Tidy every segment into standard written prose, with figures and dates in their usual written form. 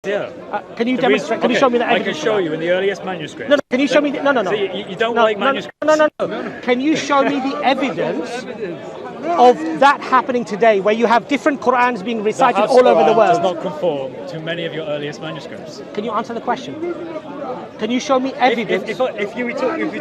Yeah. Can you demonstrate? Can you show me the evidence? I can show you in the earliest manuscript. No, can you show me? No. So you don't like manuscripts? No. Can you show me the evidence of that happening today, where you have different Qur'ans being recited all over the world? Does not conform to many of your earliest manuscripts. Can you answer the question? Can you show me evidence? If you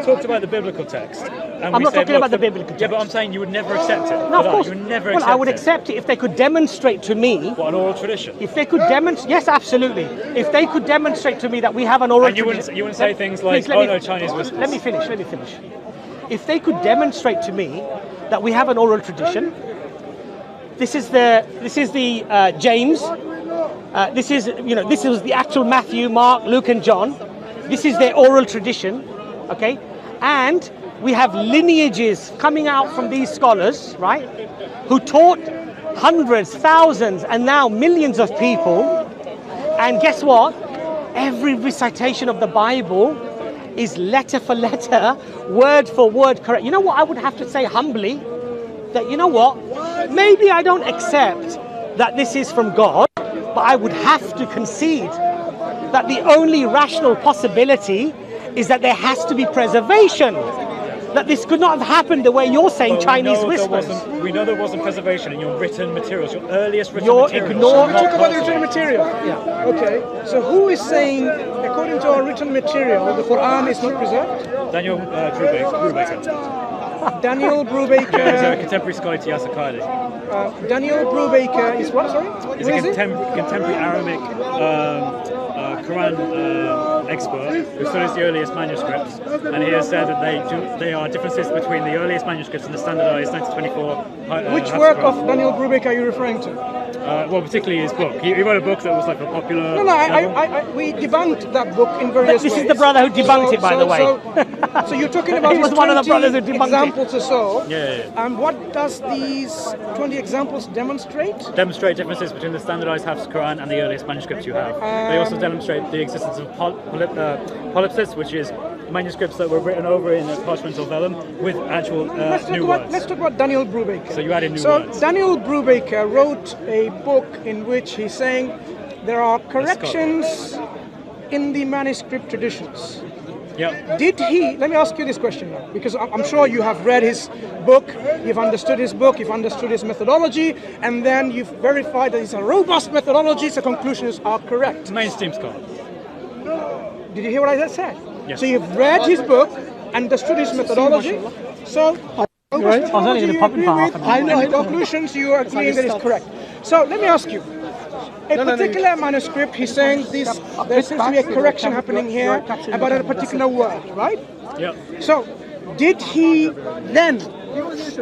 talked about the biblical text, and I'm not talking about the biblical text. Yeah, but I'm saying you would never accept it. No, of course. You would never well, accept I would accept it if they could demonstrate to me. What, an oral tradition? If they could demonstrate, yes, absolutely. If they could demonstrate to me that we have an oral tradition. You wouldn't say things like, Chinese whispers. Let me finish. If they could demonstrate to me that we have an oral tradition, this is the James. This is the actual Matthew, Mark, Luke, and John. This is their oral tradition, okay? And we have lineages coming out from these scholars, right? Who taught hundreds, thousands, and now millions of people. And guess what? Every recitation of the Bible is letter for letter, word for word correct. You know what I would have to say humbly? That, you know what? Maybe I don't accept that this is from God, but I would have to concede that the only rational possibility is that there has to be preservation. That this could not have happened the way you're saying, Chinese whispers. We know there wasn't preservation in your written materials, your earliest written materials. So we talk about the written material. Yeah. Okay. So who is saying, according to our written material, the Quran is not preserved? Daniel Brubaker. Daniel Brubaker. He's a contemporary scholar to Jazak Allah Khair. Daniel Brubaker is what? Sorry. He's a contemporary Arabic Quran expert who studies the earliest manuscripts, and he has said that there are differences between the earliest manuscripts and the standardized 1924. Which work of Daniel Brubaker are you referring to? Well, particularly his book. He wrote a book that was like a popular. No, we debunked that book in various ways. This is the brother who debunked it, by the way. So you're talking about he was one of the brothers who debunked examples or so. Yeah. And what does these 20 examples demonstrate? Demonstrate differences between the standardized Hafs Quran and the earliest manuscripts you have. They also demonstrate the existence of polypsis, which is manuscripts that were written over in a parchment or vellum with actual new words. Let's talk about Daniel Brubaker. So you added new words. So Daniel Brubaker wrote a book in which he's saying there are corrections in the manuscript traditions. Yeah. Did he, let me ask you this question now, because I'm sure you have read his book, you've understood his book, you've understood his methodology, and then you've verified that it's a robust methodology, so conclusions are correct. Mainstream scholar. Did you hear what I just said? Yes. So you've read his book, understood his methodology, so conclusions you are agreeing that is correct. So let me ask you, a particular manuscript, he's saying there seems to be a correction happening here about a particular word, right? Yeah. So did he then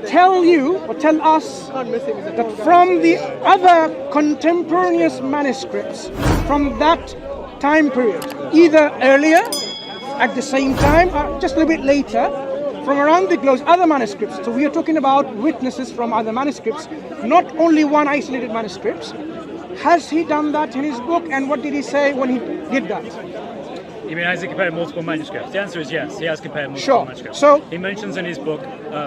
tell you or tell us that from the other contemporaneous manuscripts from that time period, either earlier, at the same time, or just a little bit later, from around the globe, other manuscripts? So we are talking about witnesses from other manuscripts, not only one isolated manuscript. Has he done that in his book, and what did he say when he did that? You mean, has he compared multiple manuscripts? The answer is yes, he has compared multiple manuscripts. So he mentions in his book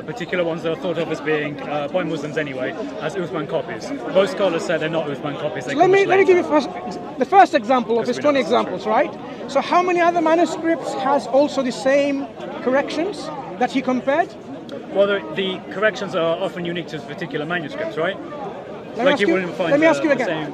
particular ones that are thought of as being, by Muslims anyway, as Uthman copies. Most scholars say they're not Uthman copies. So let me give you the first example of his 20 examples, right? So how many other manuscripts has also the same corrections that he compared? Well, the corrections are often unique to particular manuscripts, right? Let me ask you again.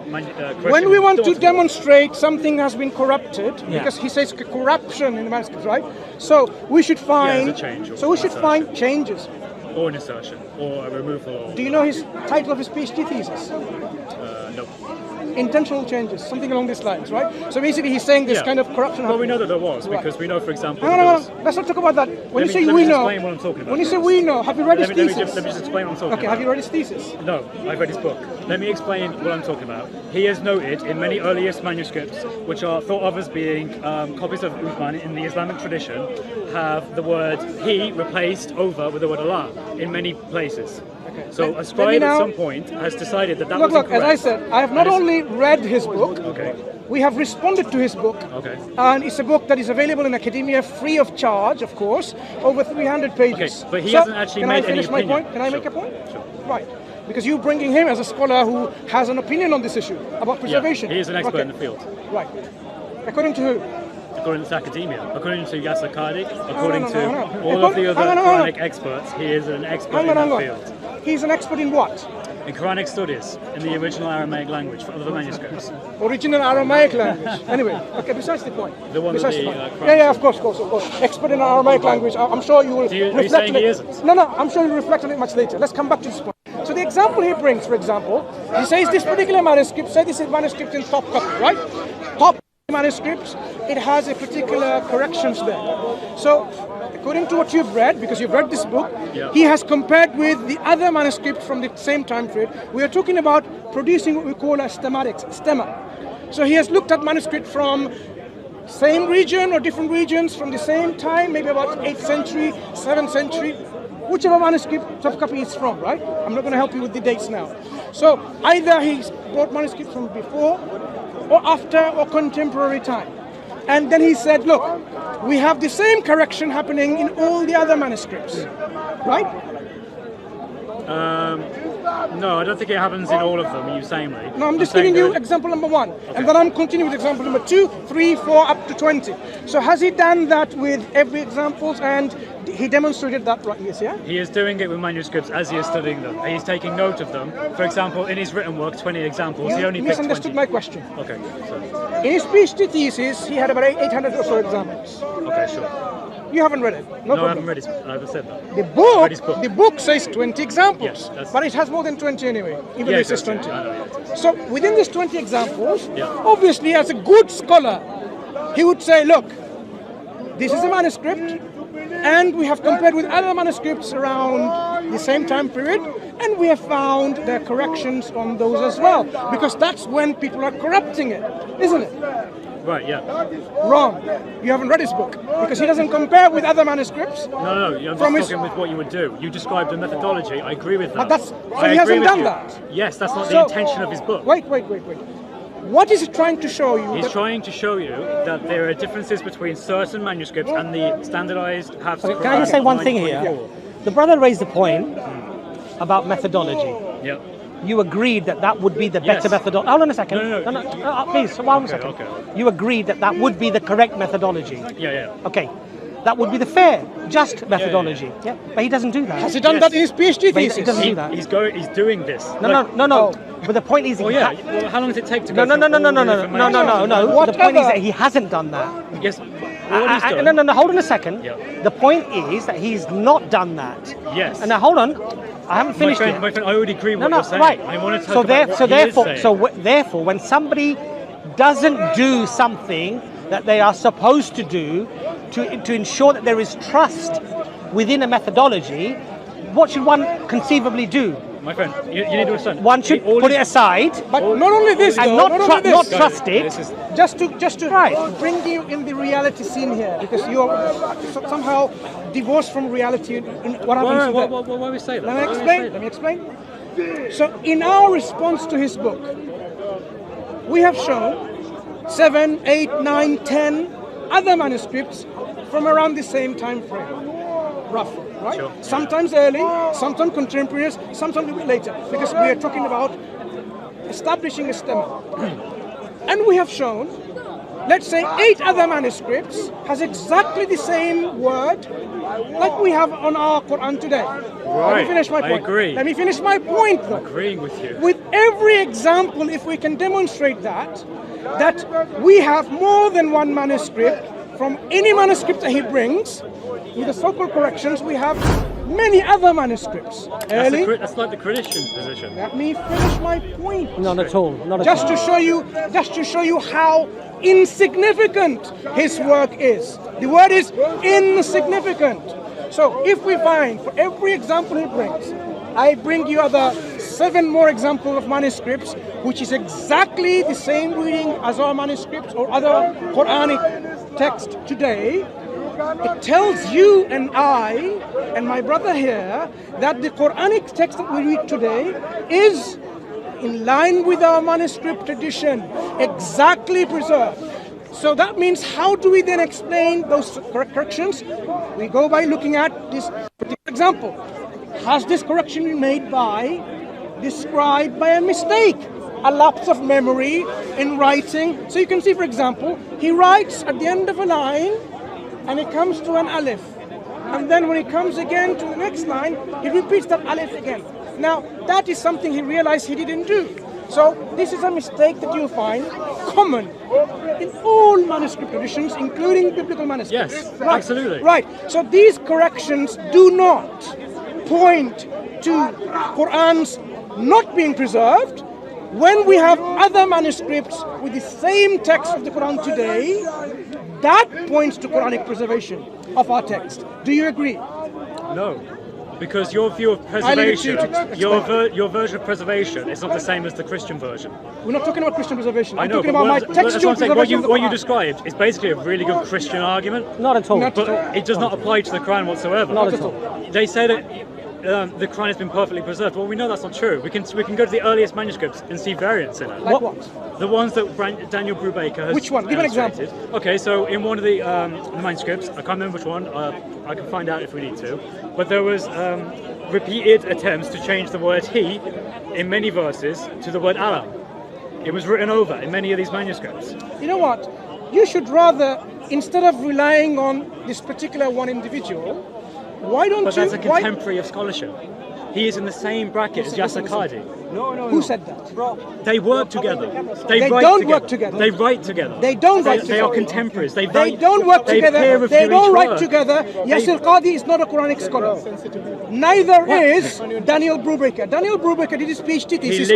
When we want to demonstrate something has been corrupted, because he says corruption in the manuscripts, right? So we should find. Find changes. Or an assertion, or a removal. Do you know his title of his PhD thesis? No. Intentional changes, something along these lines, right? So basically, he's saying this kind of corruption. Well, we know that there was, because we know, for example. No. Let's not talk about that. When you say we know, explain what I'm talking about. When you say we know, have you read his thesis? Let me just explain what I'm talking about. Okay, have you read his thesis? No, I've read his book. Let me explain what I'm talking about. He has noted in many earliest manuscripts, which are thought of as being copies of Uthman in the Islamic tradition, have the word he replaced over with the word Allah in many places. Okay. So a scribe at some point has decided that was incorrect. As I said, I have not only read his book, we have responded to his book, and it's a book that is available in academia free of charge, of course, over 300 pages. Okay, but he hasn't actually made any opinion. Can I finish my point? Can I make a point? Sure. Right. Because you're bringing him as a scholar who has an opinion on this issue about preservation. He is an expert in the field. Right. According to who? According to academia, according to Jazak Allah Khair, according to all of the other Quranic experts, he is an expert in the field. He's an expert in what? In Quranic studies, in the original Aramaic language, for other manuscripts. Original Aramaic language. Anyway, okay, besides the point. The one besides that the point. Yeah, of course. Expert in Aramaic language. I'm sure you will are you saying he isn't? No, I'm sure you'll reflect on it much later. Let's come back to this point. So the example he brings, for example, he says this particular manuscript, say this is manuscript in top copy, right? Top manuscripts, it has a particular corrections there. So according to what you've read, because you've read this book, he has compared with the other manuscript from the same time period. We are talking about producing what we call a stemma. So he has looked at manuscript from same region or different regions from the same time, maybe about 8th century, 7th century, whichever manuscript top copy is from, right? I'm not going to help you with the dates now. So either he's brought manuscript from before or after or contemporary time. And then he said, look, we have the same correction happening in all the other manuscripts, right? No, I don't think it happens in all of them, you saying me. No, I'm just giving you example number 1. Okay. And then I'm continuing with example number 2, 3, 4, up to 20. So has he done that with every examples and he demonstrated that right? Yes, yeah? He is doing it with manuscripts as he is studying them. He's taking note of them. For example, in his written work, 20 examples, he only picked 20. You misunderstood my question. Okay, sorry. In his PhD thesis, he had about 800 or so examples. Okay, sure. You haven't read it? No, I haven't read it. I haven't said that. The book says 20 examples, yes, but it has more than 20 anyway, even though it says 20. Yeah. So within these 20 examples, obviously as a good scholar, he would say, look, this is a manuscript, and we have compared with other manuscripts around the same time period, and we have found their corrections on those as well, because that's when people are corrupting it, isn't it? Right, yeah. Wrong. You haven't read his book, because he doesn't compare with other manuscripts. No, I'm just talking with what you would do. You described the methodology, I agree with that. But he hasn't done that. Yes, that's not the intention of his book. Wait. What is he trying to show you? He's trying to show you that there are differences between certain manuscripts and the standardized Hafs. Okay, can I just say one thing here? The brother raised the point about methodology. Yeah. You agreed that would be the better methodology. Hold on a second. No, please, one second. Okay. You agreed that would be the correct methodology. Yeah. Okay. That would be the fair, just methodology. Yeah. But he doesn't do that. Has he done that in his PhD thesis? He doesn't do that. He's doing this. No. But the point is, well, how long does it take to go? No. The point is that he hasn't done that. Yes. No. Hold on a second. Yeah. The point is that he's not done that. Yes. And now hold on. I haven't finished yet. My friend, I already agree with what you're saying. Right. I want to talk about what he is saying. Therefore, when somebody doesn't do something that they are supposed to do to ensure that there is trust within a methodology, what should one conceivably do? My friend, you need to understand. One should put it aside, but not only this, and not trust it. Just to bring you in the reality scene here, because you are somehow divorced from reality. In what happens? Why we say that? Let me explain. So, in our response to his book, we have shown 7, 8, 9, 10 other manuscripts from around the same time frame, roughly. Right? Sure. Sometimes early, sometimes contemporaries, sometimes a bit later, because we are talking about establishing a stemma. And we have shown, let's say 8 other manuscripts has exactly the same word like we have on our Quran today. Right. Let me finish my point. I agree. Let me finish my point though. I'm agreeing with you. With every example, if we can demonstrate that we have more than one manuscript from any manuscript that he brings, with the so-called corrections, we have many other manuscripts. That's like the Christian position. Let me finish my point. Not at all. Just to show you how insignificant his work is. The word is insignificant. So if we find, for every example he brings, I bring you other 7 more examples of manuscripts, which is exactly the same reading as our manuscripts or other Quranic text today. It tells you and I and my brother here that the Quranic text that we read today is in line with our manuscript tradition, exactly preserved. So that means, how do we then explain those corrections? We go by looking at this particular example. Has this correction been made by described by a mistake, a lapse of memory in writing. So you can see, for example, he writes at the end of a line and it comes to an alif. And then when he comes again to the next line, he repeats that alif again. Now, that is something he realized he didn't do. So this is a mistake that you find common in all manuscript traditions, including biblical manuscripts. Yes, right. absolutely. Right. So these corrections do not point to Qur'an's not being preserved. When we have other manuscripts with the same text of the Quran today, that points to Quranic preservation of our text. Do you agree? No. Because your view of preservation, your version of preservation is not the same as the Christian version. We're not talking about Christian preservation. I know, talking about my textual preservation. What you described is basically a really good Christian argument. Not at all. But it does not apply to the Quran whatsoever. Not at all. They say that the Quran has been perfectly preserved. Well, we know that's not true. We can go to the earliest manuscripts and see variants in it. Like what? The ones that Daniel Brubaker has. Which one? Give an example. Okay, so in one of the manuscripts, I can't remember which one. I can find out if we need to. But there was repeated attempts to change the word he in many verses to the word Allah. It was written over in many of these manuscripts. You know what? You should rather, instead of relying on this particular one individual, why don't But that's a contemporary of scholarship. He is in the same bracket as Jazak Allah Khair. Who said that? They work together. They write don't together. work together. They write together. They don't write They together. are contemporaries. They don't work together. They don't write together. They- Yasir Qadi is not a Quranic scholar. Neither is Daniel Brubaker. Daniel Brubaker did his PhD thesis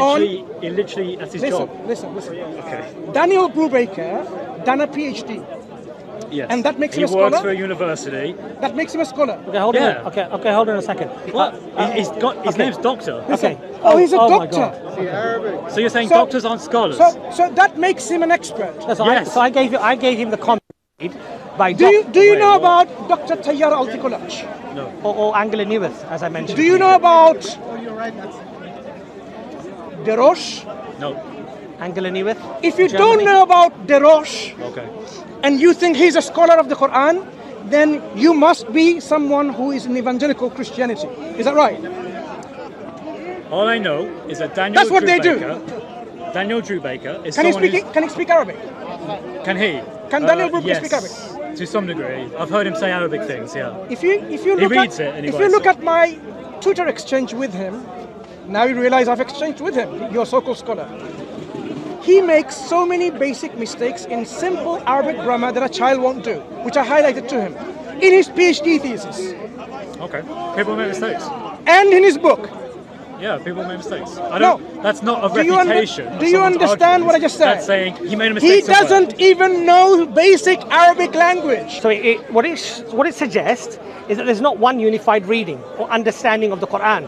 He literally, that's his job. Listen. Okay. Daniel Brubaker done a PhD. Yes. And that makes him a He works scholar? for a university. That makes him a scholar. Okay, hold Yeah. on. Okay, hold on a second. What? His name's Doctor. Okay. Oh, he's a my doctor. God. So you're saying So- doctors aren't scholars? So that makes him an expert. So, Yes. I gave him the comment by Do you Wait, know what? about Dr. Tayyar Altikulach? No. or Angela Newith, as I mentioned. Do you know about Derosh? No. Angela Newith? If you Germany? don't know about Derosh Okay. and you think he's a scholar of the Quran, then you must be someone who is in evangelical Christianity. Is that right? All I know is that Daniel That's what they do. Daniel Brubaker is Can he someone speak Arabic? Can he? Can Daniel Brubaker yes, speak Arabic? to some degree. I've heard him say Arabic things, yeah. If you He look reads at it anyway, if you look so- at my Twitter exchange with him, now you realize I've exchanged with him, your so-called scholar. He makes so many basic mistakes in simple Arabic grammar that a child won't do, which I highlighted to him in his PhD thesis Okay. People make mistakes. and in his book. Yeah, people make mistakes. I No. don't. That's not a Do you refutation. of do you someone's understand what I argument. just said? That's saying he made a mistake. He somewhere. doesn't even know basic Arabic language. So what it suggests is that there's not one unified reading or understanding of the Quran.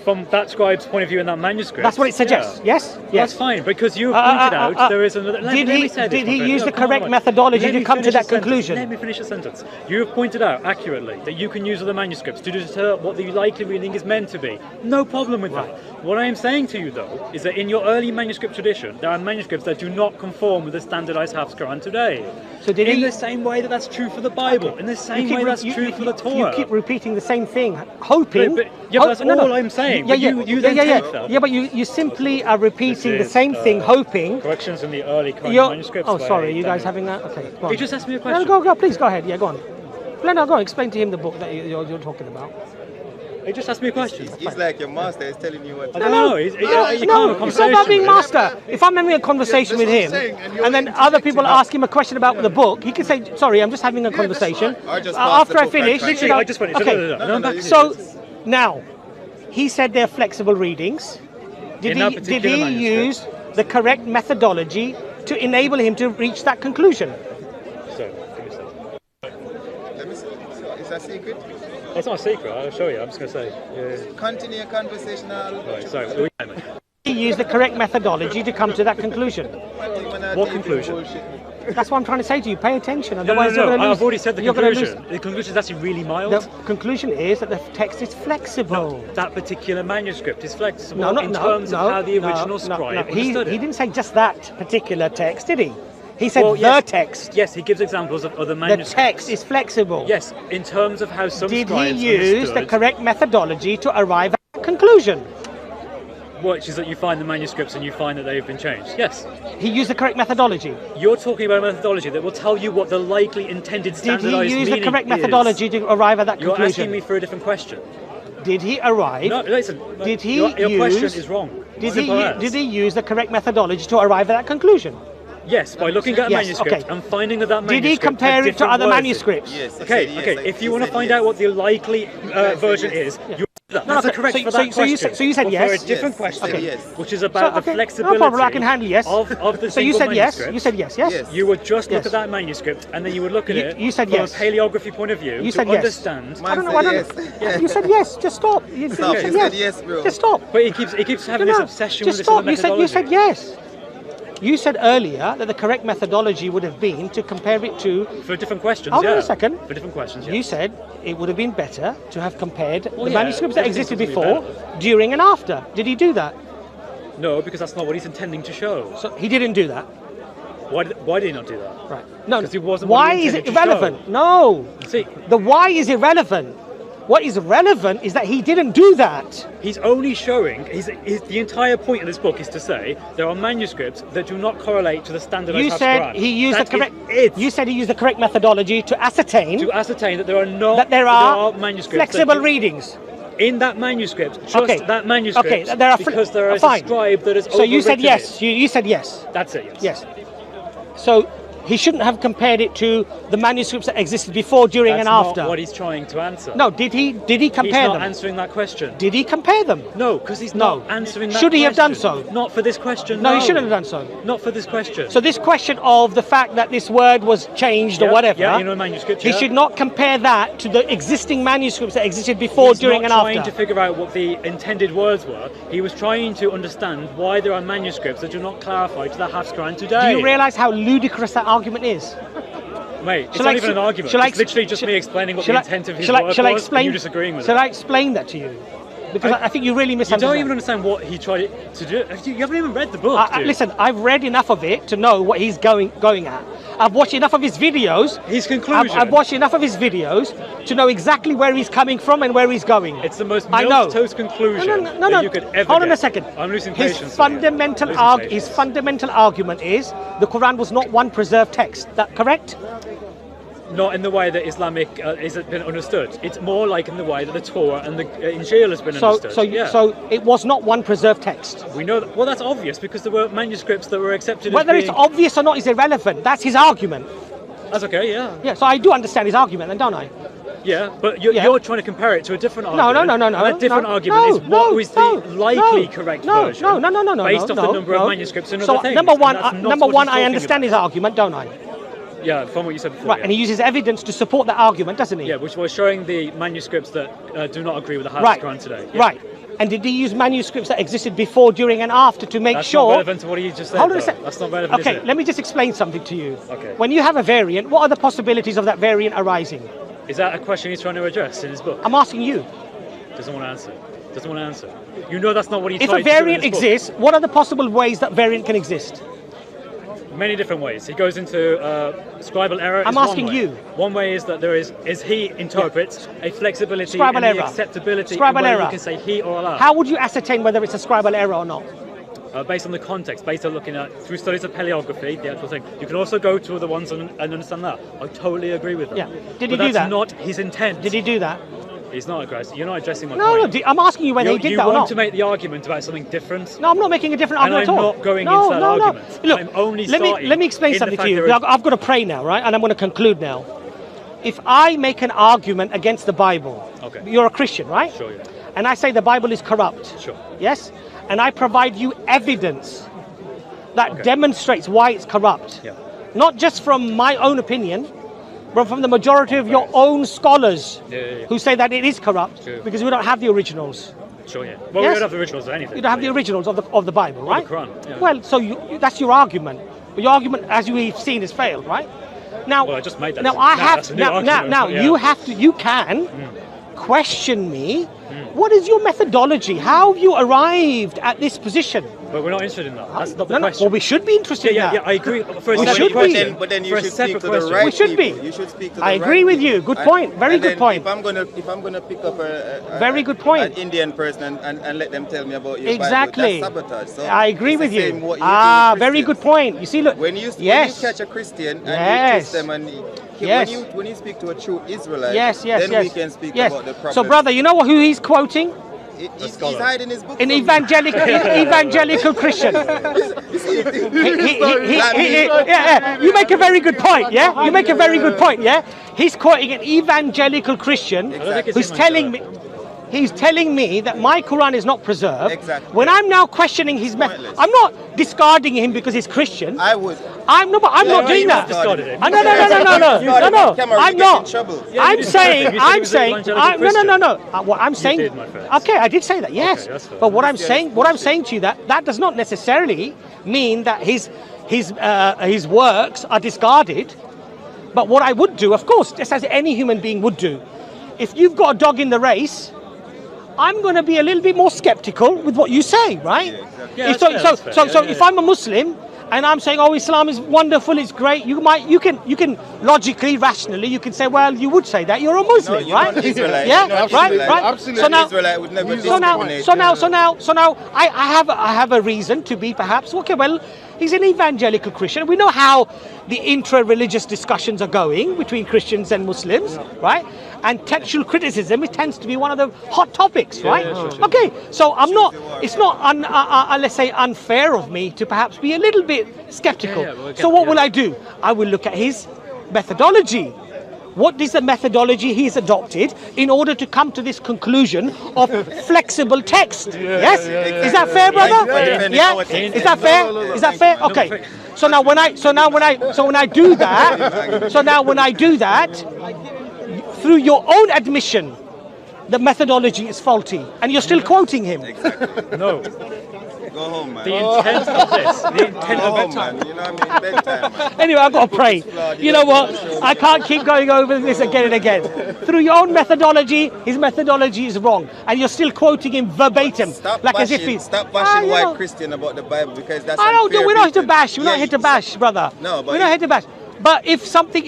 From that scribe's point of view in that manuscript. That's what it suggests. Yeah. Yes? Yes. That's fine because you pointed out there is another. Did he use the correct methodology to come to that conclusion? Let me finish the sentence. You have pointed out accurately that you can use other manuscripts to deter what the likely reading is meant to be. No problem with that. What I am saying to you though is that in your early manuscript tradition, there are manuscripts that do not conform with the standardized Hafs Quran today. So did in he- the same way that that's true for the Bible, in the same way that's true for the Torah. You keep repeating the same thing, hoping. But that's all I'm saying. But you then take that. Yeah, but you simply are repeating the This is, same thing, hoping. Corrections in the early kind You're- manuscripts. Oh, where sorry, you guys Daniel- having that? Okay, go on. He just asked me a No, question. go, please go ahead. Yeah, go on. No, go on. Explain to him the book that you're talking about. He just asked me a question. He's like your master is telling you what to I do. don't know. You can't have a It's not conversation about being with him. master. If I'm having a conversation with him, and then other people ask him a question about the book, he can say, "Sorry, I'm just having a conversation." Or just pass After the I book finish, back. you know, I just finished. okay. No, you So did. now, he said they're flexible readings. Did In that he particular manuscript. use the correct methodology to enable him to reach that conclusion? So, give me a second. Let me see. Is that secret? It's not a secret. I'll show you. I'm just going to say. Yeah. Continue your conversational. Right, sorry. He used the correct methodology to come to that conclusion. What conclusion? That's what I'm trying to say to you. Pay attention, No, otherwise you're going to lose. I've already said the you're gonna lose- conclusion. The conclusion is actually really mild. The conclusion is that the text is flexible. That particular manuscript is flexible No, in terms of how the original no. scribe He understood it. didn't say just that particular text, did he? He said Well, the yes, text. Yes, he gives examples of other The manuscripts. text is flexible. Yes, in terms of how some Did he scribes use the understood. correct methodology to arrive at a conclusion? which is that you find the manuscripts and you find that they've been changed. Yes. He used the correct methodology. You're talking about a methodology that will tell you what the likely intended Did standardized he use the meaning correct is. methodology to arrive at that You're conclusion? asking me for a different question. Did he arrive? No, listen. Did he your question use- is wrong. Did Simple as. he use the correct methodology to arrive at that conclusion? Yes, by looking at a Yes, manuscript okay. and finding that manuscript Did he compare had it to different other words. manuscripts? Yes. he Okay, said yes, okay. like, If he you want to said find yes. out what the likely version is, you that's okay, correct so- for so- that so you question. said- so you said But yes? For a different Yes, question, he said yes. which is about the okay, flexibility no problem, I can handle yes. of the So you single said yes. manuscript. You said yes. Yes. Yes. You would just look Yes. at that manuscript and then you would look at it You said from yes. a paleography point of view You to said yes. understand. Man I don't know. said I don't yes. know. You said yes. Just stop. You Stop, said he said yes, bro. Just stop. But he keeps having No, this no, obsession just with this stop. other You methodology. said yes. You said earlier that the correct methodology would have been to compare it to. For different questions, Hold yeah. on a second. For different questions, yeah. You said it would have been better to have compared the yeah, manuscripts that everything existed seems to be before, during, and after. Did he do that? No, because that's not what he's intending to show. So he didn't do that. Why did he not do that? Right. No. 'Cause it wasn't what Why he is it intended to irrelevant? No. See, The why is irrelevant. What is relevant is that he didn't do that. he's only showing, the entire point of this book is to say there are manuscripts that do not correlate to the standardized You Hafs said Quran. he used the That correct. is it. You said he used the correct methodology to ascertain To ascertain that there are not that there are manuscripts flexible that readings. in that manuscript, just Okay. that manuscript, Okay, there are because there is fine. a scribe that has So you said overwritten yes. it. You said yes. That's it, yes. Yes. So he shouldn't have compared it to the manuscripts that existed before, during, That's and after. not what he's trying to answer. No, did he he's compare not them? answering that question. Did he compare them? No, because he's No. not answering that Should he have done question. so? Not for this question, No, he shouldn't have done so. Not for this question. So this question of the fact that this word was changed or Yeah, whatever, yeah, in a manuscript, he yeah. should not compare that to the existing manuscripts that existed before, He's during, not and trying after. to figure out what the intended words were. He was trying to understand why there are manuscripts that do not clarify to the Hafs Quran today. Do you realise how ludicrous that argument is? Mate, it's Shall not I even ex- an argument. shall I It's literally just shall- me explaining what shall the I- intent of his shall I- work shall I was, explain, and you disagreeing with Shall it. I explain that to you? Because I think you really You misunderstand. don't even understand what he tried to do. You haven't even read the book, dude. Listen, I've read enough of it to know what he's going at. I've watched enough of his videos. His conclusion. I've watched enough of his videos to know exactly where he's coming from and where he's going. It's the most I know. milquetoast conclusion No. that you could ever Hold on get. a second. I'm losing His patience. fundamental his fundamental argument is the Quran was not one preserved text. That correct? Not in the way that Islamic has been understood. It's more like in the way that the Torah and the Injil has been understood. So it was not one preserved text. We know that. Well, that's obvious because there were manuscripts that were accepted Whether as it's being... obvious or not is irrelevant. That's his argument. That's okay, yeah. Yeah, so I do understand his argument, then, don't I? Yeah, but you're, Yeah. you're trying to compare it to a different No, argument. no. And that different no, argument no, is what was the no, likely no, correct no, version. No, based off the no, number no. of manuscripts and So other things. number one, and that's not what he's I talking understand his about. argument, don't I? Yeah, from what you said before. Right, yeah. and he uses evidence to support that argument, doesn't he? Yeah, which was showing the manuscripts that do not agree with the Hafs Right, Quran today. Yeah. right. And did he use manuscripts that existed before, during, and after to make That's sure? not relevant to what he just said. Hold on a though. sec. That's not relevant. Okay, is it? let me just explain something to you. Okay. When you have a variant, what are the possibilities of that variant arising? Is that a question he's trying to address in his book? I'm asking you. Doesn't want to answer. Doesn't want to answer. You know that's not what he's If trying a to do in variant his book. exists, what are the possible ways that variant can exist? Many different ways. He goes into scribal error. I'm is one asking way. you. One way is that there is he interprets a flexibility Scribal and error. the acceptability Scribal where error. you can say he or Allah. How would you ascertain whether it's a scribal error or not? Based on the context, based on looking at through studies of paleography, the actual thing. You can also go to other ones and understand that. I totally agree with that. Yeah. Did but he do that's that? not his intent. Did he do that? He's not aggressive. You're not addressing my No, point. I'm asking you whether you he did you that or want not. to make the argument about something different. No, I'm not making a different And argument I'm at all. not going no, into that no, argument. No. Look, I'm only let me starting explain in the something fact to you. there is- I've got to pray now, right? And I'm going to conclude now. If I make an argument against the Bible, Okay. you're a Christian, right? Sure, yeah. And I say the Bible is corrupt. Sure. Yes? And I provide you evidence that Okay. demonstrates why it's corrupt. Yeah. Not just from my own opinion, but from the majority of your own scholars Yeah. who say that it is corrupt True. because we don't have the originals. Sure, yeah. Well, Yes? we don't have the originals or anything. You don't have the originals of the Bible, right? the Quran, yeah. Well, so that's your argument. But your argument, as we've seen, has failed, right? Now, Well, I just made that. now No, I have that's a new now argument, yeah. you can question me. What is your methodology? How have you arrived at this position? But we're not interested in that. That's not the No, question. well, we should be interested yeah, in that. I agree. For a We separate should be. question. But then you for a should speak separate to the question. right We should be. people. You should speak to the I right agree with you. people. Good point. Very And good then point. If I'm gonna pick up Very good point. an Indian person and let them tell me about your Exactly. Bible, that's sabotage. So I agree it's with the same you. what you do with Very good Christians. point. You see, look. When you yes. catch a Christian and Yes. you twist them and Yes. when you speak to a true Israelite, Yes, then yes. we can speak yes. about the problem. So, brother, you know who he's quoting? He's hiding his book. An from me. evangelical Christian. You make a very good point, yeah? You make a very good point, yeah? He's quoting an evangelical Christian who's telling me that my Quran is not preserved. Exactly. When I'm now questioning his method, Pointless. I'm not discarding him because he's Christian. I would. I'm not doing you that. discarded him. No. Camera, I'm we get not. in trouble. I'm saying. You said he was an evangelical No. What I'm saying. did, my friend. Okay, I did say that. Yes. Okay, that's fair. But what I'm saying to you that does not necessarily mean that his works are discarded. But what I would do, of course, just as any human being would do, if you've got a dog in the race, I'm going to be a little bit more skeptical with what you say, right? Yeah, that's fair. So if I'm a Muslim and I'm saying, oh, Islam is wonderful, it's great, you can logically, rationally, you can say, well, you would say that you're a Muslim, you're right? not Israelite. Yeah, You're not right, Israelite. right. Absolutely. So now, Israelite would never so discriminate. now, I have a reason to be perhaps okay. Well, he's an evangelical Christian. We know how the intra-religious discussions are going between Christians and Muslims, right? And textual criticism, it tends to be one of the hot topics, right? sure. Okay, so it's not let's say unfair of me to perhaps be a little bit skeptical. So what will I do? I will look at his methodology. What is the methodology he's adopted in order to come to this conclusion of flexible text? Yes? Is that fair, brother? Yeah? Is that fair? Is that fair? Okay. So now when I do that, through your own admission, the methodology is faulty, and you're still quoting him. No. Go home, man. The intent of this. The intent Go of home, it. man. You know what I mean? Bedtime, man. Anyway, I've got to pray. You know what? I can't keep going over this again and again. Through your own methodology, his methodology is wrong, and you're still quoting him verbatim, Stop as if he's. Stop bashing you white know. Christian about the Bible, because that's I don't. unfair We're not here to beating. bash. We're not Yeah, here to bash, brother. No, but we're not here to bash. But if something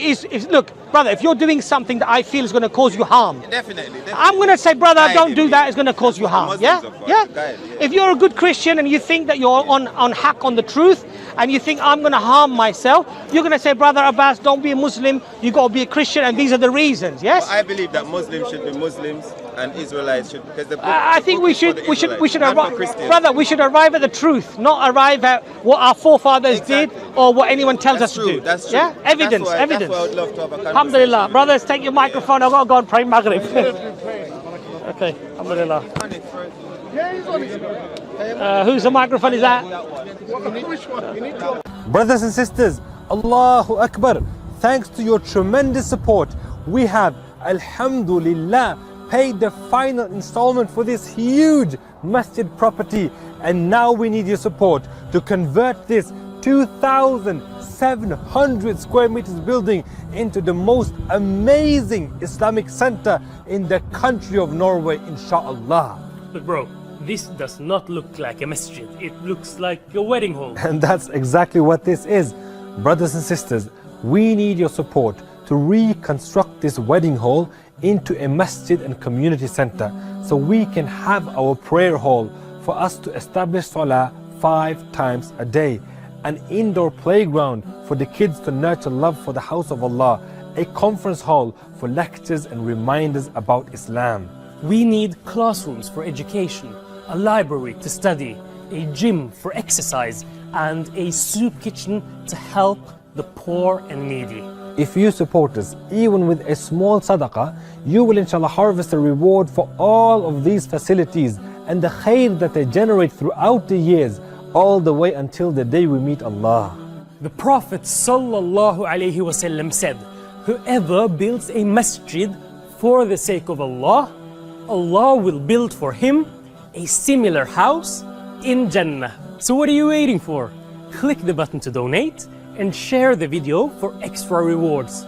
look, brother, if you're doing something that I feel is going to cause you harm, Definitely. I'm going to say, brother, Guide don't him, do yeah. that. It's going to cause you harm. Muslims, Yeah, of course, yeah. guide, yeah. If you're a good Christian and you think that you're on hack on the truth, and you think I'm going to harm myself, you're going to say, brother Abbas, don't be a Muslim. You got to be a Christian, and these are the reasons. Yes. I believe that Muslims should be Muslims and Israelites should, because the book, I think we should arrive, brother. We should arrive at the truth, not arrive at what our forefathers did or what anyone tells us to do. That's true. Yeah, evidence, That's evidence. why I would love to have a conversation. Alhamdulillah, brothers, take your microphone. I've got to go and pray Maghrib. Okay, Alhamdulillah. Whose the microphone is that? Brothers and sisters, Allahu Akbar. Thanks to your tremendous support, we have, Alhamdulillah, paid the final installment for this huge masjid property, and now we need your support to convert this 2,700 square meters building into the most amazing Islamic center in the country of Norway, inshallah. But bro, this does not look like a masjid. It looks like a wedding hall. And that's exactly what this is. Brothers and sisters, we need your support to reconstruct this wedding hall into a masjid and community center, so we can have our prayer hall for us to establish salah 5 times a day, an indoor playground for the kids to nurture love for the house of Allah, a conference hall for lectures and reminders about Islam. We need classrooms for education, a library to study, a gym for exercise, and a soup kitchen to help the poor and needy. If you support us, even with a small sadaqah, you will inshallah harvest a reward for all of these facilities and the khair that they generate throughout the years, all the way until the day we meet Allah. The Prophet ﷺ said, whoever builds a masjid for the sake of Allah, Allah will build for him a similar house in Jannah. So what are you waiting for? Click the button to donate and share the video for extra rewards.